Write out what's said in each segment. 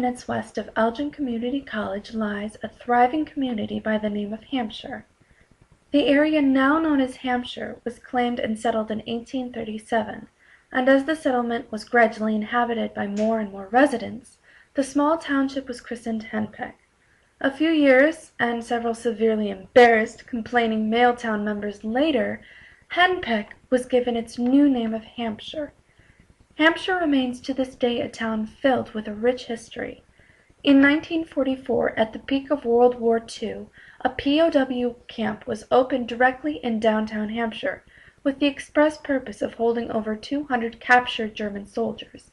minutes west of Elgin Community College lies a thriving community by the name of Hampshire. The area now known as Hampshire was claimed and settled in 1837, and as the settlement was gradually inhabited by more and more residents, the small township was christened Henpeck. A few years, and several severely embarrassed, complaining Mailtown members later, Henpeck was given its new name of Hampshire. Hampshire remains to this day a town filled with a rich history. In 1944, at the peak of World War II, a POW camp was opened directly in downtown Hampshire, with the express purpose of holding over 200 captured German soldiers.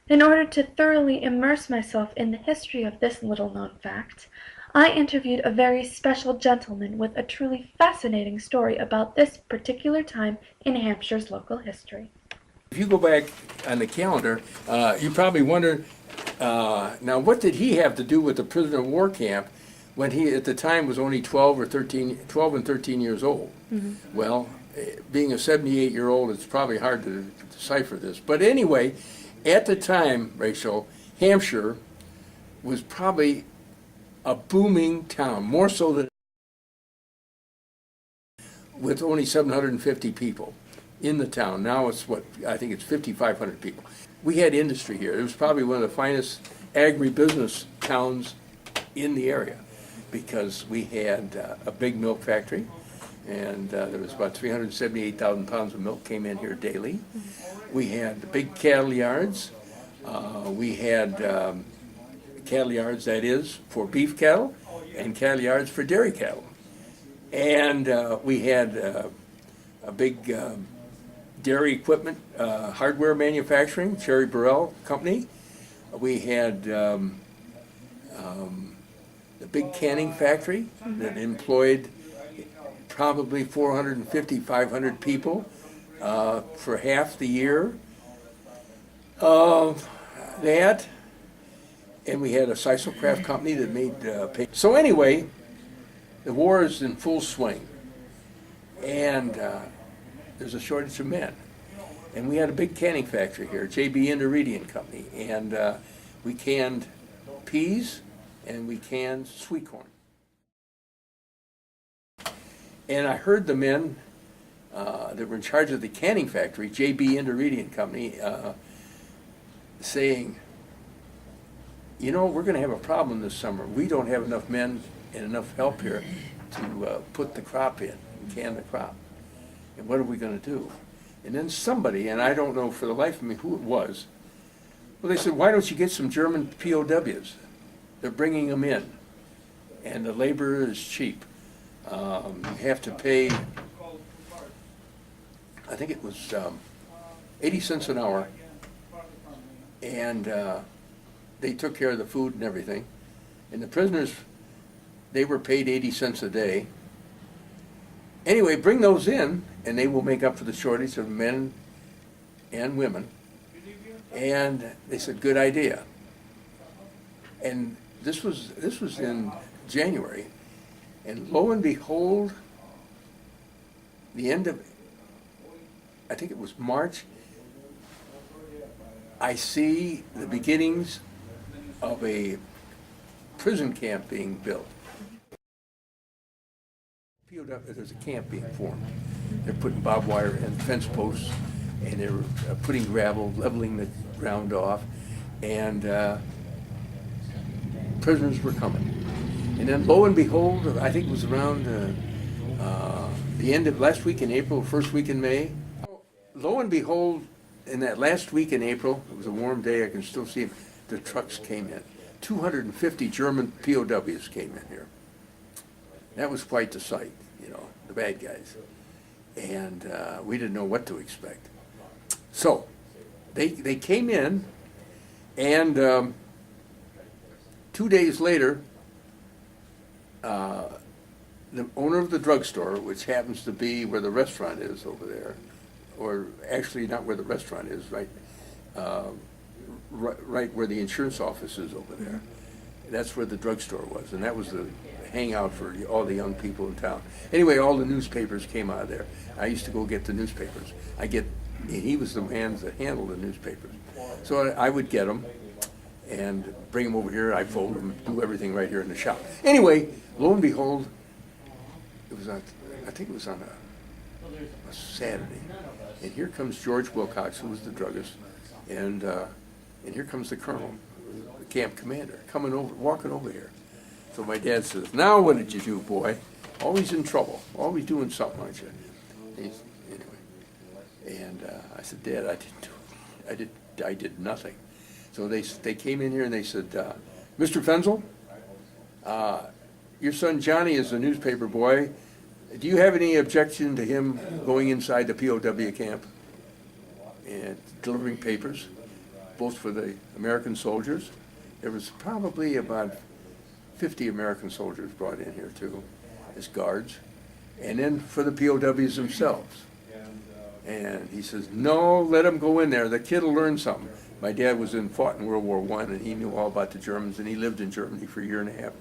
In order to thoroughly immerse myself in the history of this little-known fact, I interviewed a very special gentleman with a truly fascinating story about this particular time in Hampshire's local history. If you go back on the calendar, you probably wonder, now what did he have to do with the prisoner of war camp when he at the time was only 12 and 13 years old? Mm-hmm. Well, being a 78-year-old, it's probably hard to decipher this. But anyway, at the time, Rachel, Hampshire was probably a booming town, more so than with only 750 people in the town. Now it's I think it's 5,500 people. We had industry here. It was probably one of the finest agribusiness towns in the area because we had a big milk factory, and there was about 378,000 pounds of milk came in here daily. We had big cattle yards. We had cattle yards, that is, for beef cattle, and cattle yards for dairy cattle. And we had a big dairy equipment, hardware manufacturing, Cherry Burrell Company. We had the big canning factory that employed probably 450, 500 people for half the year. That, and we had a Sisal company that made paper. So anyway, the war is in full swing, and there's a shortage of men. And we had a big canning factory here, J.B. Inter Company, and we canned peas and we canned sweet corn. And I heard the men that were in charge of the canning factory, J.B. Inter Company, saying, you know, we're going to have a problem this summer. We don't have enough men and enough help here to put the crop in and can the crop. And what are we going to do? And then somebody, and I don't know for the life of me who it was, well, they said, why don't you get some German POWs? They're bringing them in, and the labor is cheap. You have to pay, I think it was 80 cents an hour, and they took care of the food and everything. And the prisoners, they were paid 80 cents a day. Anyway, bring those in, and they will make up for the shortage of men and women. And they said, good idea. And this was in January, and lo and behold, the end of, I think it was March, I see the beginnings of a prison camp being built. There's a camp being formed. They're putting barbed wire and fence posts, and they're putting gravel, leveling the ground off, and prisoners were coming. And then lo and behold, I think it was around the end of last week in April, first week in May. Lo and behold, in that last week in April, it was a warm day, I can still see them, the trucks came in. 250 German POWs came in here. That was quite the sight, you know, the bad guys. And we didn't know what to expect. So they came in, and 2 days later, the owner of the drugstore, which happens to be where the restaurant is over there, or actually not where the restaurant is, right, right where the insurance office is over there. That's where the drugstore was, and that was the hangout for all the young people in town. Anyway, all the newspapers came out of there. I used to go get the newspapers. He was the man that handled the newspapers. So I would get them, and bring them over here. I fold them, do everything right here in the shop. Anyway, lo and behold, it was on, I think it was on a Saturday, and here comes George Wilcox, who was the druggist, and here comes the colonel, the camp commander, walking over here. So my dad says, "Now what did you do, boy? Always in trouble, always doing something, aren't you?" Anyway, and I said, "Dad, I did nothing." So they came in here and they said, "Mr. Fenzel, your son Johnny is a newspaper boy. Do you have any objection to him going inside the POW camp and delivering papers, both for the American soldiers?" There was probably about 50 American soldiers brought in here too, as guards, and then for the POWs themselves. And he says, "No, let him go in there. The kid will learn something." My dad fought in World War I, and he knew all about the Germans, and he lived in Germany for a year and a half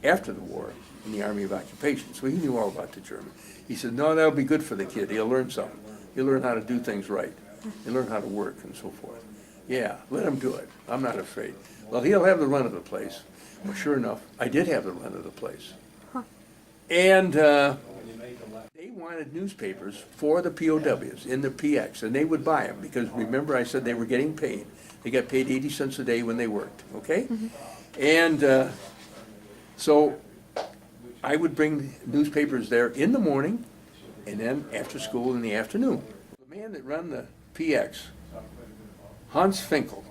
after the war in the Army of Occupation, so he knew all about the German. He said, "No, that'll be good for the kid. He'll learn something. He'll learn how to do things right. He'll learn how to work and so forth. Yeah, let him do it. I'm not afraid. Well, he'll have the run of the place." Well, sure enough, I did have the run of the place. And they wanted newspapers for the POWs in the PX, and they would buy them because, remember, I said they were getting paid. They got paid 80 cents a day when they worked, okay? And so I would bring newspapers there in the morning and then after school in the afternoon. The man that ran the PX, Hans Finkel,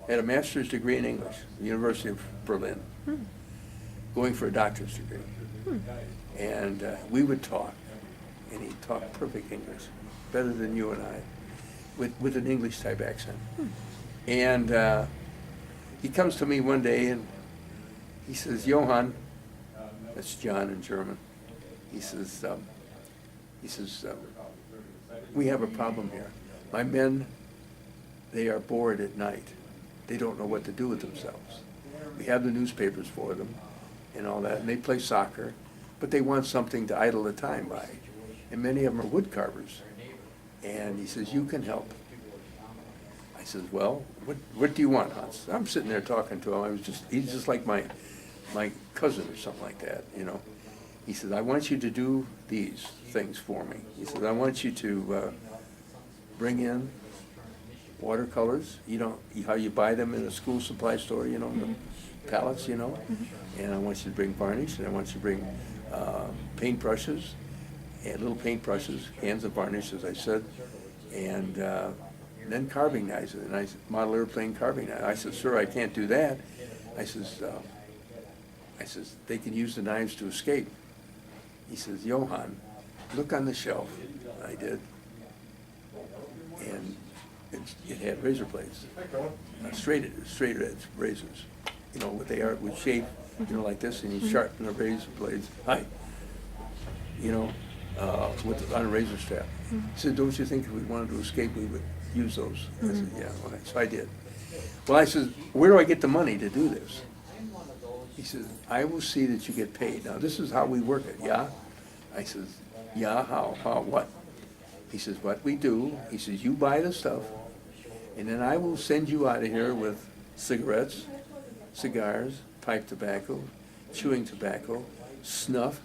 had a master's degree in English, the University of Berlin, going for a doctor's degree. And we would talk, and he'd talk perfect English, better than you and I, with an English type accent. And he comes to me one day and he says, "Johann," that's John in German, he says, "We have a problem here. My men, they are bored at night. They don't know what to do with themselves. We have the newspapers for them and all that, and they play soccer, but they want something to idle the time by. And many of them are wood carvers." And he says, "You can help." I says, "Well, what do you want, Hans?" I'm sitting there talking to him. He's just like my cousin or something like that, you know. He says, "I want you to do these things for me." He says, "I want you to bring in watercolors, you know, how you buy them in a school supply store, you know, the pallets, you know. And I want you to bring varnish, and I want you to bring paint brushes, and little paint brushes, cans of varnish, as I said, and then carving knives, and I model airplane carving knives." I said, "Sir, I can't do that." I says, "They can use the knives to escape." He says, "Johann, look on the shelf." I did, and it had razor blades, straight edge razors, you know, what they are with shape, you know, like this, and you sharpen the razor blades, you know, on a razor strap. He said, "Don't you think if we wanted to escape, we would use those?" I said, "Yeah." All right. So I did. Well, I said, "Where do I get the money to do this?" He says, "I will see that you get paid. Now, this is how we work it, yeah?" I says, "Yeah, how, what?" He says, "What we do," he says, "you buy the stuff, and then I will send you out of here with cigarettes, cigars, pipe tobacco, chewing tobacco, snuff,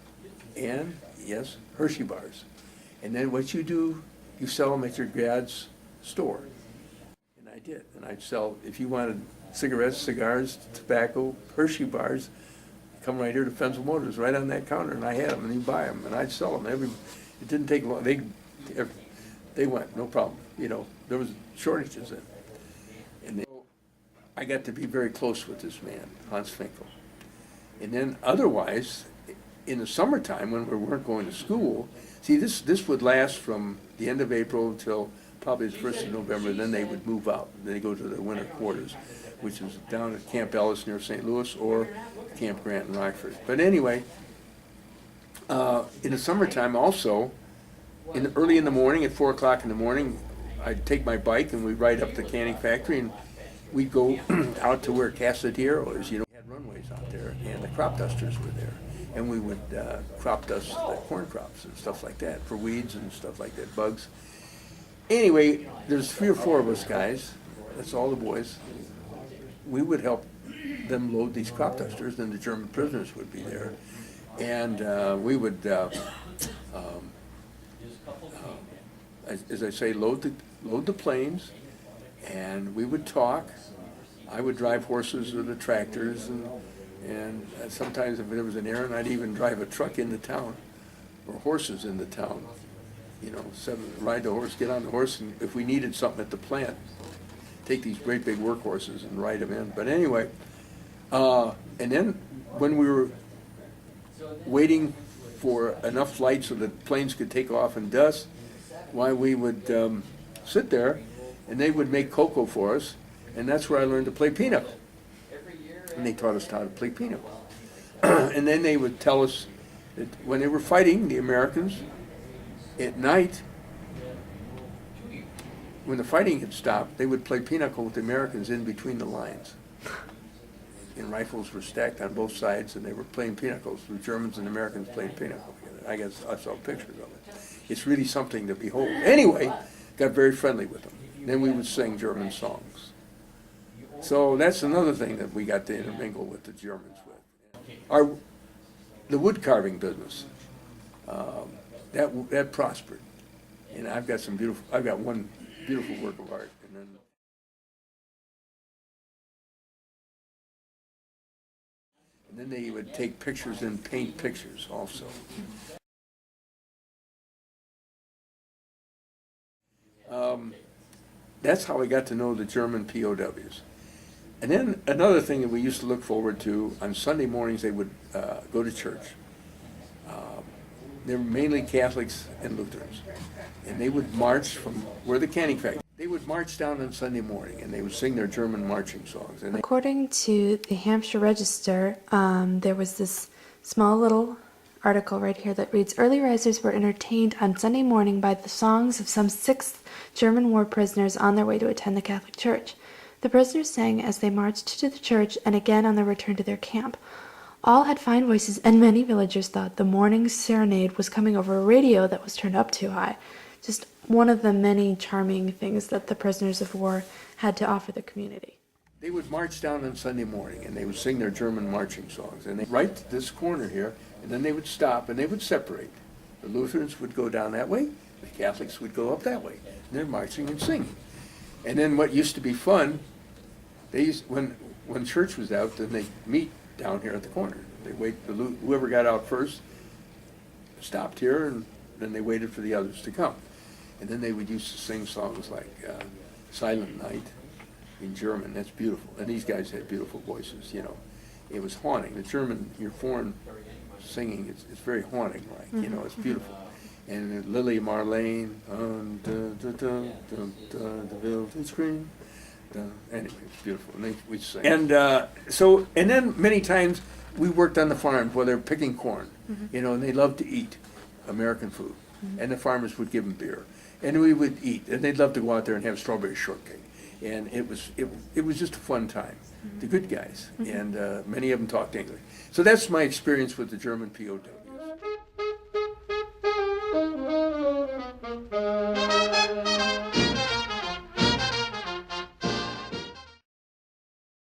and, yes, Hershey bars. And then what you do, you sell them at your dad's store." And I did. And I'd sell, if you wanted cigarettes, cigars, tobacco, Hershey bars, come right here to Fenzel Motors, right on that counter, and I had them, and you buy them, and I'd sell them. It didn't take long. They went, no problem. You know, there was shortages then. And I got to be very close with this man, Hans Finkel. And then otherwise, in the summertime when we weren't going to school, see, this would last from the end of April until probably the 1st of November, then they would move out. They go to their winter quarters, which is down at Camp Ellis near St. Louis or Camp Grant in Rockford. But anyway, in the summertime also, early in the morning, at 4 o'clock in the morning, I'd take my bike and we'd ride up to the canning factory, and we'd go out to where Casadero is, you know. We had runways out there, and the crop dusters were there. And we would crop dust the corn crops and stuff like that for weeds and stuff like that, bugs. Anyway, there's 3 or 4 of us guys, that's all the boys, we would help them load these crop dusters, and the German prisoners would be there. And we would, as I say, load the planes, and we would talk. I would drive horses or the tractors, and sometimes if there was an errand, I'd even drive a truck into town, or horses into town. You know, ride the horse, get on the horse, and if we needed something at the plant, take these great big workhorses and ride them in. But anyway, and then when we were waiting for enough light so that planes could take off and dust, why we would sit there, and they would make cocoa for us, and that's where I learned to play pinochle. And they taught us how to play pinochle. And then they would tell us that when they were fighting the Americans, at night, when the fighting had stopped, they would play pinochle with the Americans in between the lines. And rifles were stacked on both sides, and they were playing pinochle. The Germans and Americans playing pinochle together. I guess I saw pictures of it. It's really something to behold. Anyway, got very friendly with them. Then we would sing German songs. So that's another thing that we got to intermingle with the Germans with. The wood carving business. That prospered, and I've got one beautiful work of art, and then they would take pictures and paint pictures also. That's how I got to know the German POWs. And then another thing that we used to look forward to, on Sunday mornings they would go to church. They were mainly Catholics and Lutherans. And they would march from where the canning factory. They would march down on Sunday morning, and they would sing their German marching songs. And According to the Hampshire Register, there was this small little article right here that reads, "Early risers were entertained on Sunday morning by the songs of some 6 German war prisoners on their way to attend the Catholic Church. The prisoners sang as they marched to the church and again on their return to their camp. All had fine voices, and many villagers thought the morning serenade was coming over a radio that was turned up too high." Just one of the many charming things that the prisoners of war had to offer the community. They would march down on Sunday morning, and they would sing their German marching songs. And they right to this corner here, and then they would stop, and they would separate. The Lutherans would go down that way, the Catholics would go up that way. And they're marching and singing. And then what used to be fun, when church was out, then they meet down here at the corner. They wait, whoever got out first stopped here, and then they waited for the others to come. And then they would used to sing songs like Silent Night in German. That's beautiful. And these guys had beautiful voices, you know. It was haunting. The German, your foreign singing, it's very haunting, like, you know, it's beautiful. And Lily Marlene, the village green. Anyway, it's beautiful. And we'd sing. And and then many times we worked on the farm where they're picking corn, you know, and they loved to eat American food. And the farmers would give them beer. And we would eat, and they'd love to go out there and have strawberry shortcake. And it was just a fun time. The good guys, and many of them talked English. So that's my experience with the German POW.